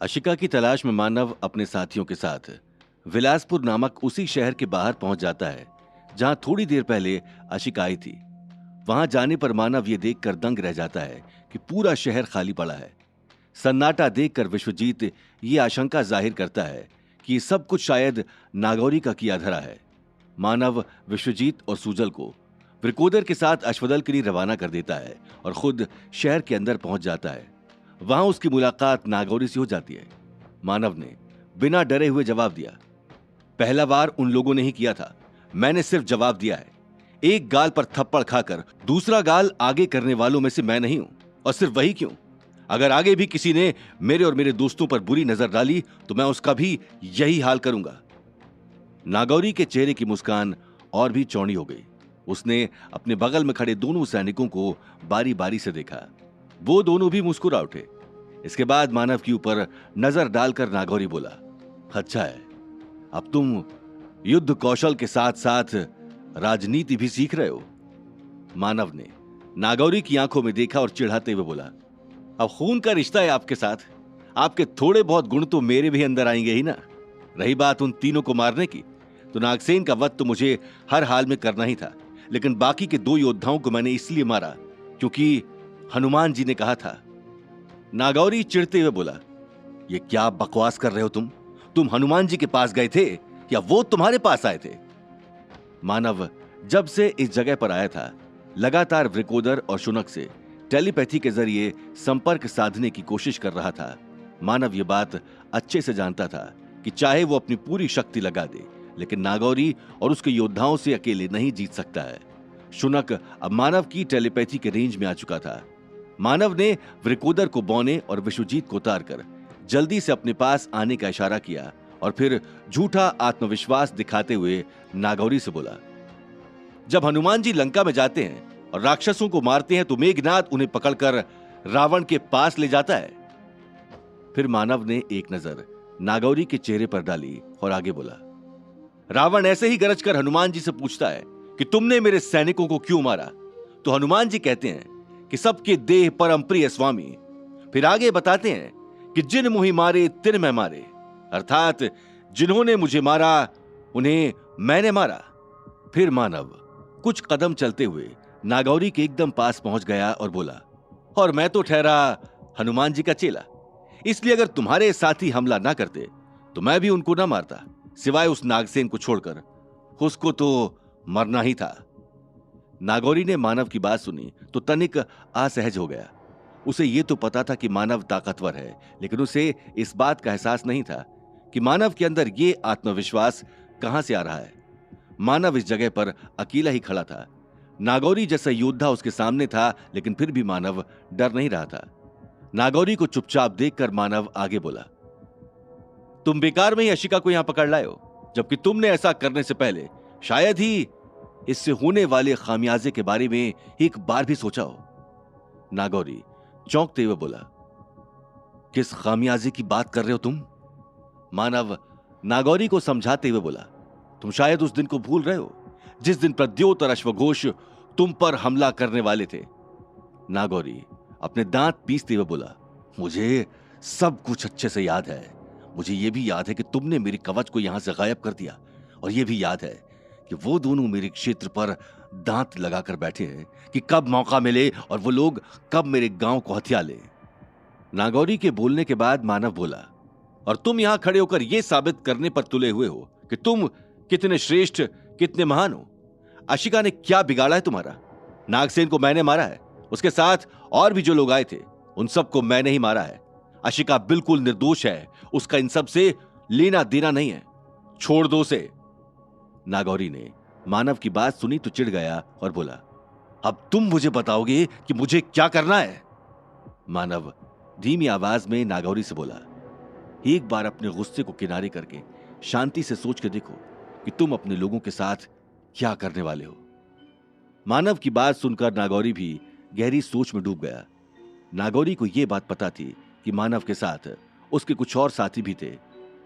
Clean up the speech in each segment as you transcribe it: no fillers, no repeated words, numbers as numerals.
अशिका की तलाश में मानव अपने साथियों के साथ विलासपुर नामक उसी शहर के बाहर पहुंच जाता है जहां थोड़ी देर पहले अशिका आई थी। वहां जाने पर मानव ये देखकर दंग रह जाता है कि पूरा शहर खाली पड़ा है। सन्नाटा देखकर विश्वजीत ये आशंका जाहिर करता है कि ये सब कुछ शायद नागौरी का किया धरा है। मानव विश्वजीत और सूजल को वृकोदर के साथ अश्वदल के लिए रवाना कर देता है और खुद शहर के अंदर पहुंच जाता है। वहां उसकी मुलाकात नागौरी से हो जाती है। मानव ने बिना डरे हुए जवाब दिया, पहला वार उन लोगों ने ही किया था, मैंने सिर्फ जवाब दिया है। एक गाल पर थप्पड़ खाकर दूसरा गाल आगे करने वालों में से मैं नहीं हूं। और सिर्फ वही क्यों, अगर आगे भी किसी ने मेरे और मेरे दोस्तों पर बुरी नजर डाली तो मैं उसका भी यही हाल करूंगा। नागौरी के चेहरे की मुस्कान और भी चौड़ी हो गई। उसने अपने बगल में खड़े दोनों सैनिकों को बारी बारी से देखा। वो दोनों भी मुस्कुरा उठे। इसके बाद मानव के ऊपर नजर डालकर नागौरी बोला, अच्छा है, अब तुम युद्ध कौशल के साथ साथ राजनीति भी सीख रहे हो। मानव ने नागौरी की आंखों में देखा और चिढ़ाते हुए बोला, अब खून का रिश्ता है आपके साथ, आपके थोड़े बहुत गुण तो मेरे भी अंदर आएंगे ही ना। रही बात उन तीनों को मारने की, तो नागसेन का वध तो मुझे हर हाल में करना ही था, लेकिन बाकी के दो योद्धाओं को मैंने इसलिए मारा क्योंकि हनुमान जी ने कहा था। नागौरी चिढ़ते हुए बोला, ये क्या बकवास कर रहे हो तुम हनुमान जी के पास गए थे या वो तुम्हारे पास आए थे? मानव जब से इस जगह पर आया था लगातार वृकोदर और शुनक से टेलीपैथी के जरिए संपर्क साधने की कोशिश कर रहा था। मानव ये बात अच्छे से जानता था कि चाहे वो अपनी पूरी शक्ति लगा दे, लेकिन नागौरी और उसके योद्धाओं से अकेले नहीं जीत सकता है। शुनक अब मानव की टेलीपैथी के रेंज में आ चुका था। मानव ने वृकोदर को बौने और विश्वजीत को उतारकर जल्दी से अपने पास आने का इशारा किया और फिर झूठा आत्मविश्वास दिखाते हुए नागौरी से बोला, जब हनुमान जी लंका में जाते हैं और राक्षसों को मारते हैं तो मेघनाद उन्हें पकड़कर रावण के पास ले जाता है। फिर मानव ने एक नजर नागौरी के चेहरे पर डाली और आगे बोला, रावण ऐसे ही गरज कर हनुमान जी से पूछता है कि तुमने मेरे सैनिकों को क्यों मारा, तो हनुमान जी कहते हैं कि सबके देह परम प्रिय स्वामी। फिर आगे बताते हैं कि जिन मुहि मारे तिन मैं मारे, अर्थात जिन्होंने मुझे मारा उन्हें मैंने मारा। फिर मानव कुछ कदम चलते हुए नागौरी के एकदम पास पहुंच गया और बोला, और मैं तो ठहरा हनुमान जी का चेला, इसलिए अगर तुम्हारे साथी हमला ना करते तो मैं भी उनको ना मारता, सिवाय उस नागसेन को छोड़कर, उसको तो मरना ही था। नागौरी ने मानव की बात सुनी तो तनिक असहज हो गया। उसे यह तो पता था कि मानव ताकतवर है, लेकिन उसे इस बात का एहसास नहीं था कि मानव के अंदर यह आत्मविश्वास कहां से आ रहा है। मानव इस जगह पर अकेला ही खड़ा था। नागौरी जैसा योद्धा उसके सामने था, लेकिन फिर भी मानव डर नहीं रहा था। नागौरी को चुपचाप देखकर मानव आगे बोला, तुम बेकार में ही अशिका को यहां पकड़ लाए हो, जबकि तुमने ऐसा करने से पहले शायद ही इससे होने वाले खामियाजे के बारे में एक बार भी सोचा हो। नागौरी चौंकते हुए बोला, किस खामियाजे की बात कर रहे हो तुम? मानव नागौरी को समझाते हुए बोला, तुम शायद उस दिन को भूल रहे हो जिस दिन प्रद्योत और अश्वघोष तुम पर हमला करने वाले थे। नागौरी अपने दांत पीसते हुए बोला, मुझे सब कुछ अच्छे से याद है। मुझे यह भी याद है कि तुमने मेरी कवच को यहां से गायब कर दिया, और यह भी याद है कि वो दोनों मेरे क्षेत्र पर दांत लगाकर बैठे हैं कि कब मौका मिले और वो लोग कब मेरे गांव को हथिया ले। नागौरी के बोलने के बाद मानव बोला, और तुम यहां खड़े होकर यह साबित करने पर तुले हुए हो कि तुम कितने श्रेष्ठ, कितने महान हो। अशिका ने क्या बिगाड़ा है तुम्हारा? नागसेन को मैंने मारा है, उसके साथ और भी जो लोग आए थे उन सबको मैंने ही मारा है। अशिका बिल्कुल निर्दोष है, उसका इन सब से लेना देना नहीं है, छोड़ दो उसे। नागौरी ने मानव की बात सुनी तो चिढ़ गया और बोला, अब तुम मुझे बताओगे कि मुझे क्या करना है? मानव धीमी आवाज में नागौरी से बोला, एक बार अपने गुस्से को किनारे करके शांति से सोच के देखो कि तुम अपने लोगों के साथ क्या करने वाले हो। मानव की बात सुनकर नागौरी भी गहरी सोच में डूब गया। नागौरी को यह बात पता थी कि मानव के साथ उसके कुछ और साथी भी थे।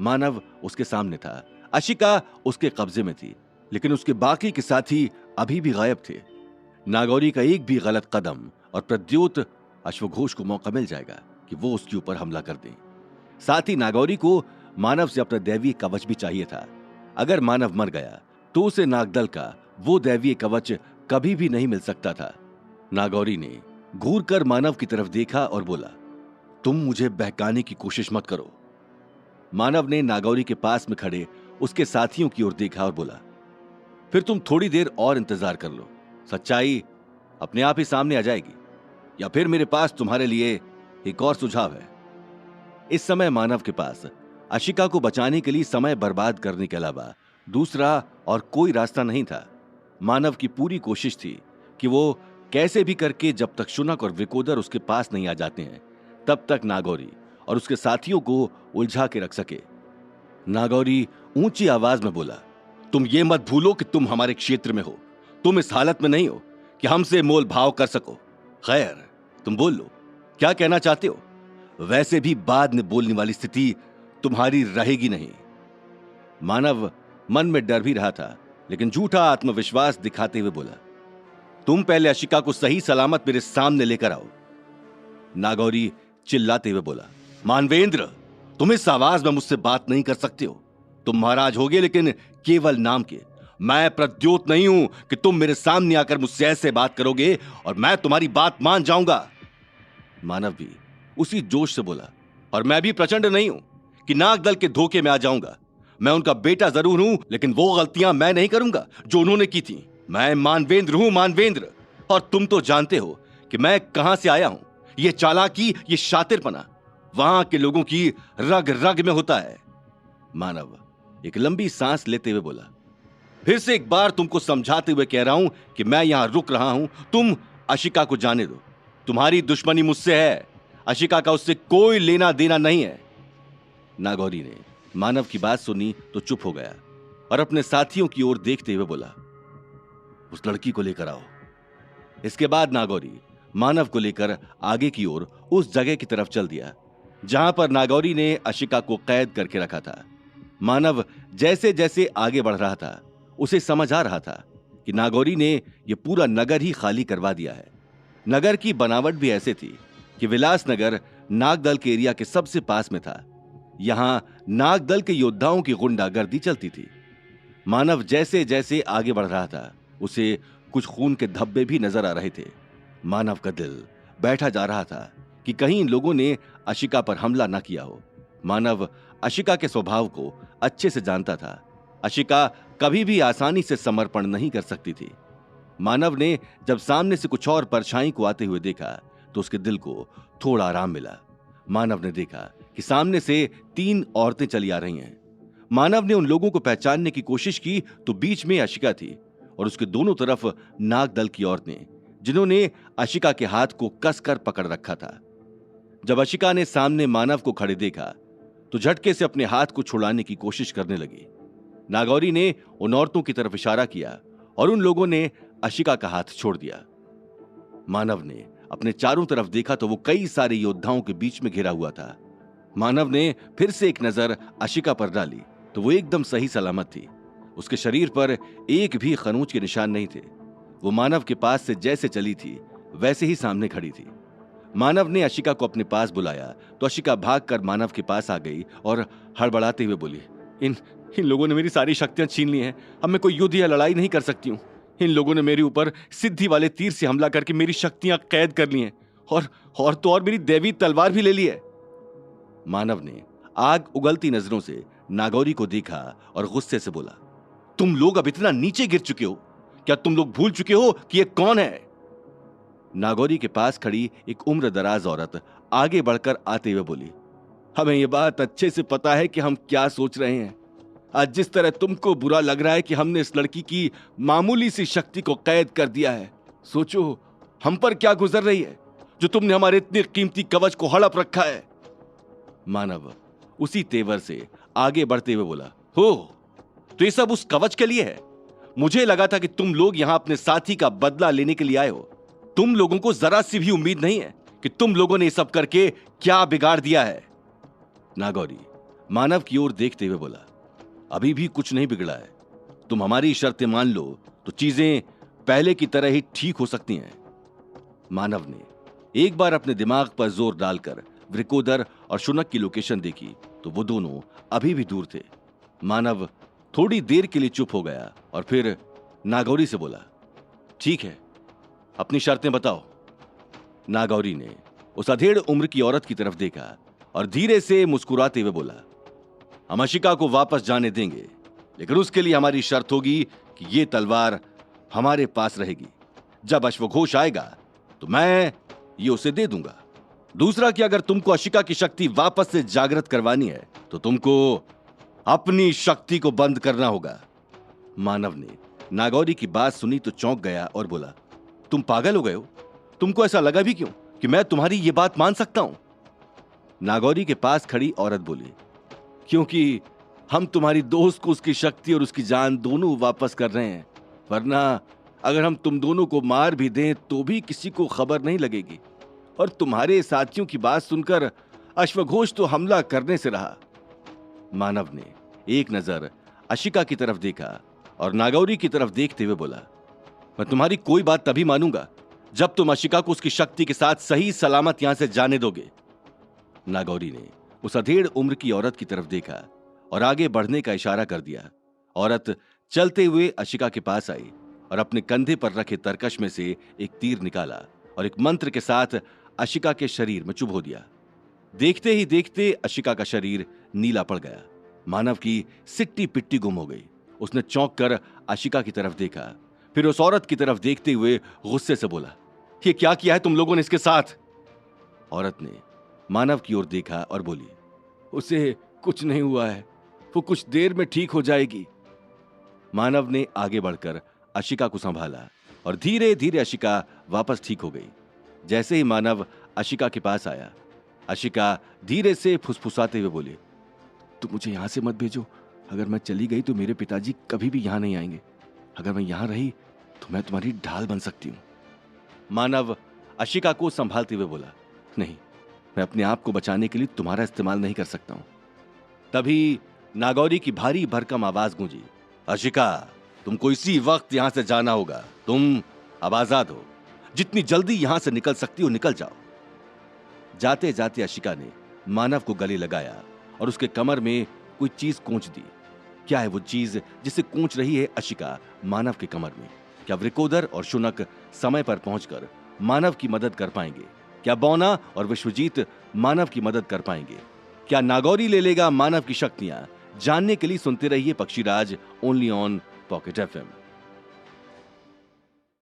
मानव उसके सामने था, अशिका उसके कब्जे में थी, लेकिन उसके बाकी के साथी अभी भी गायब थे। नागौरी का एक भी गलत कदम और प्रद्योत अश्वघोष को मौका मिल जाएगा कि वो उसके ऊपर हमला कर दे। साथ ही नागौरी को मानव से अपना दैवीय कवच भी चाहिए था। अगर मानव मर गया तो उसे नागदल का वो दैवीय कवच कभी भी नहीं मिल सकता था। नागौरी ने घूर कर मानव की तरफ देखा और बोला, तुम मुझे बहकाने की कोशिश मत करो। मानव ने नागौरी के पास में खड़े उसके साथियों की ओर देखा और बोला, फिर तुम थोड़ी देर और इंतजार कर लो, सच्चाई अपने आप ही सामने आ जाएगी, या फिर मेरे पास तुम्हारे लिए एक और सुझाव है। इस समय मानव के पास अशिका को बचाने के लिए समय बर्बाद करने के अलावा दूसरा और कोई रास्ता नहीं था। मानव की पूरी कोशिश थी कि वो कैसे भी करके जब तक शुनक और विकोदर उसके पास नहीं आ जाते हैं तब तक नागौरी और उसके साथियों को उलझा के रख सके। नागौरी ऊंची आवाज में बोला, तुम ये मत भूलो कि तुम हमारे क्षेत्र में हो। तुम इस हालत में नहीं हो कि हमसे मोल भाव कर सको। खैर, तुम बोल लो, क्या कहना चाहते हो? वैसे भी बाद में बोलने वाली स्थिति तुम्हारी रहेगी नहीं। मानव मन में डर भी रहा था, लेकिन झूठा आत्मविश्वास दिखाते हुए बोला, तुम पहले अशिका को सही सलामत मेरे सामने लेकर आओ। नागौरी चिल्लाते हुए बोला, मानवेंद्र, तुम इस आवाज में मुझसे बात नहीं कर सकते हो। तुम महाराज होगे लेकिन केवल नाम के। मैं प्रद्योत नहीं हूं कि तुम मेरे सामने आकर मुझसे ऐसे बात करोगे और मैं तुम्हारी बात मान जाऊंगा। मानव भी उसी जोश से बोला, और मैं भी प्रचंड नहीं हूं कि नागदल के धोखे में आ जाऊंगा। मैं उनका बेटा जरूर हूं, लेकिन वो गलतियां मैं नहीं करूंगा जो उन्होंने की थी। मैं मानवेंद्र हूं, मानवेंद्र, और तुम तो जानते हो कि मैं कहां से आया हूं। ये चालाकी, ये शातिरपना वहां के लोगों की रग रग में होता है। मानव एक लंबी सांस लेते हुए बोला, फिर से एक बार तुमको समझाते हुए कह रहा हूं कि मैं यहां रुक रहा हूं। तुम अशिका को जाने दो। तुम्हारी दुश्मनी मुझसे है, अशिका का उससे कोई लेना देना नहीं है। नागौरी ने मानव की बात सुनी तो चुप हो गया और अपने साथियों की ओर देखते हुए बोला, उस लड़की को लेकर आओ। इसके बाद नागौरी मानव को लेकर आगे की ओर उस जगह की तरफ चल दिया जहां पर नागौरी ने अशिका को कैद करके रखा था। मानव जैसे जैसे आगे बढ़ रहा था उसे समझ आ रहा था कि नागौरी ने यह पूरा नगर ही खाली करवा दिया है। नगर की बनावट भी ऐसे थी कि विलासनगर नागदल के एरिया के सबसे पास में था। यहां नागदल के योद्धाओं की गुंडागर्दी चलती थी। मानव जैसे जैसे आगे बढ़ रहा था उसे कुछ खून के धब्बे भी नजर आ रहे थे। मानव का दिल बैठा जा रहा था कि कहीं इन लोगों ने अशिका पर हमला न किया हो। मानव अशिका के स्वभाव को अच्छे से जानता था। अशिका कभी भी आसानी से समर्पण नहीं कर सकती थी। मानव ने जब सामने से कुछ और परछाई को आते हुए देखा तो उसके दिल को थोड़ा आराम मिला। मानव ने देखा कि सामने से 3 औरतें चली आ रही हैं। मानव ने उन लोगों को पहचानने की कोशिश की तो बीच में अशिका थी और उसके दोनों तरफ नागदल की औरतें, जिन्होंने अशिका के हाथ को कसकर पकड़ रखा था। जब अशिका ने सामने मानव को खड़े देखा तो झटके से अपने हाथ को छुड़ाने की कोशिश करने लगी। नागौरी ने उन औरतों की तरफ इशारा किया और उन लोगों ने अशिका का हाथ छोड़ दिया। मानव ने अपने चारों तरफ देखा तो वो कई सारे योद्धाओं के बीच में घिरा हुआ था। मानव ने फिर से एक नजर अशिका पर डाली तो वो एकदम सही सलामत थी। उसके शरीर पर एक भी खरोंच के निशान नहीं थे। वो मानव के पास से जैसे चली थी वैसे ही सामने खड़ी थी। मानव ने अशिका को अपने पास बुलाया तो अशिका भागकर मानव के पास आ गई और हड़बड़ाते हुए बोली, इन लोगों ने मेरी सारी शक्तियां छीन ली हैं। अब मैं कोई युद्ध या लड़ाई नहीं कर सकती हूँ। इन लोगों ने मेरे ऊपर सिद्धि वाले तीर से हमला करके मेरी शक्तियां कैद कर ली हैं और मेरी दैवी तलवार भी ले ली है। मानव ने आग उगलती नजरों से नागौरी को देखा और गुस्से से बोला, तुम लोग अब इतना नीचे गिर चुके हो? क्या तुम लोग भूल चुके हो कि ये कौन है? नागौरी के पास खड़ी एक उम्र दराज औरत आगे बढ़कर आते हुए बोली, हमें यह बात अच्छे से पता है कि हम क्या सोच रहे हैं। आज जिस तरह तुमको बुरा लग रहा है कि हमने इस लड़की की मामूली सी शक्ति को कैद कर दिया है, सोचो हम पर क्या गुजर रही है जो तुमने हमारे इतने कीमती कवच को हड़प रखा है। मानव उसी तेवर से आगे बढ़ते हुए बोला, हो तो ये सब उस कवच के लिए है? मुझे लगा था कि तुम लोग यहां अपने साथी का बदला लेने के लिए आए हो। तुम लोगों को जरा सी भी उम्मीद नहीं है कि तुम लोगों ने ये सब करके क्या बिगाड़ दिया है। नागौरी मानव की ओर देखते हुए बोला, अभी भी कुछ नहीं बिगड़ा है। तुम हमारी शर्तें मान लो तो चीजें पहले की तरह ही ठीक हो सकती हैं। मानव ने एक बार अपने दिमाग पर जोर डालकर वृकोदर और शुनक की लोकेशन देखी तो वो दोनों अभी भी दूर थे। मानव थोड़ी देर के लिए चुप हो गया और फिर नागौरी से बोला, ठीक है, अपनी शर्तें बताओ। नागौरी ने उस अधेड़ उम्र की औरत की तरफ देखा और धीरे से मुस्कुराते हुए बोला, हम अशिका को वापस जाने देंगे, लेकिन उसके लिए हमारी शर्त होगी कि ये तलवार हमारे पास रहेगी। जब अश्वघोष आएगा तो मैं ये उसे दे दूंगा। दूसरा कि अगर तुमको अशिका की शक्ति वापस से जागृत करवानी है तो तुमको अपनी शक्ति को बंद करना होगा। मानव ने नागौरी की बात सुनी तो चौंक गया और बोला, तुम पागल हो गए हो? तुमको ऐसा लगा भी क्यों कि मैं तुम्हारी ये बात मान सकता हूं? नागौरी के पास खड़ी औरत बोली, क्योंकि हम तुम्हारी दोस्त को उसकी शक्ति और उसकी जान दोनों वापस कर रहे हैं, वरना अगर हम तुम दोनों को मार भी दें तो भी किसी को खबर नहीं लगेगी। और तुम्हारे साथियों की बात सुनकर अश्वघोष तो हमला करने से रहा। मानव ने एक नजर अशिका की तरफ देखा और नागौरी की तरफ देखते हुए बोला, मैं तुम्हारी कोई बात तभी मानूंगा जब तुम अशिका को उसकी शक्ति के साथ सही सलामत यहां से जाने दोगे। नागौरी ने उस अधेड़ उम्र की औरत की तरफ देखा और आगे बढ़ने का इशारा कर दिया। औरत चलते हुए अशिका के पास आई और अपने कंधे पर रखे तरकश में से एक तीर निकाला और एक मंत्र के साथ अशिका के शरीर में चुभो दिया। देखते ही देखते अशिका का शरीर नीला पड़ गया। मानव की सिट्टी पिट्टी गुम हो गई। उसने चौंक कर अशिका की तरफ देखा, फिर उस औरत की तरफ देखते हुए गुस्से से बोला, ये क्या किया है तुम लोगों ने इसके साथ? औरत ने मानव की ओर देखा और बोली, उसे कुछ नहीं हुआ है, वो कुछ देर में ठीक हो जाएगी। मानव ने आगे बढ़कर अशिका को संभाला और धीरे धीरे अशिका वापस ठीक हो गई। जैसे ही मानव अशिका के पास आया, अशिका धीरे से फुसफुसाते हुए बोली, तुम मुझे यहां से मत भेजो। अगर मैं चली गई तो मेरे पिताजी कभी भी यहां नहीं आएंगे। अगर मैं यहां रही तो मैं तुम्हारी ढाल बन सकती हूं। मानव अशिका को संभालते हुए बोला, नहीं, मैं अपने आप को बचाने के लिए तुम्हारा इस्तेमाल नहीं कर सकता हूं। तभी नागौरी की भारी भरकम आवाज गूंजी, अशिका, तुमको इसी वक्त यहां से जाना होगा। तुम अब आजाद हो। जितनी जल्दी यहां से निकल सकती हो निकल जाओ। जाते जाते अशिका ने मानव को गले लगाया और उसके कमर में कोई चीज कूंच दी। क्या है वो चीज जिसे कूंच रही है अशिका मानव के कमर में? क्या वृकोदर और शुनक समय पर पहुंचकर मानव की मदद कर पाएंगे? क्या बौना और विश्वजीत मानव की मदद कर पाएंगे? क्या नागौरी ले लेगा मानव की शक्तियां? जानने के लिए सुनते रहिए पक्षीराज, ओनली ऑन पॉकेट एफएम।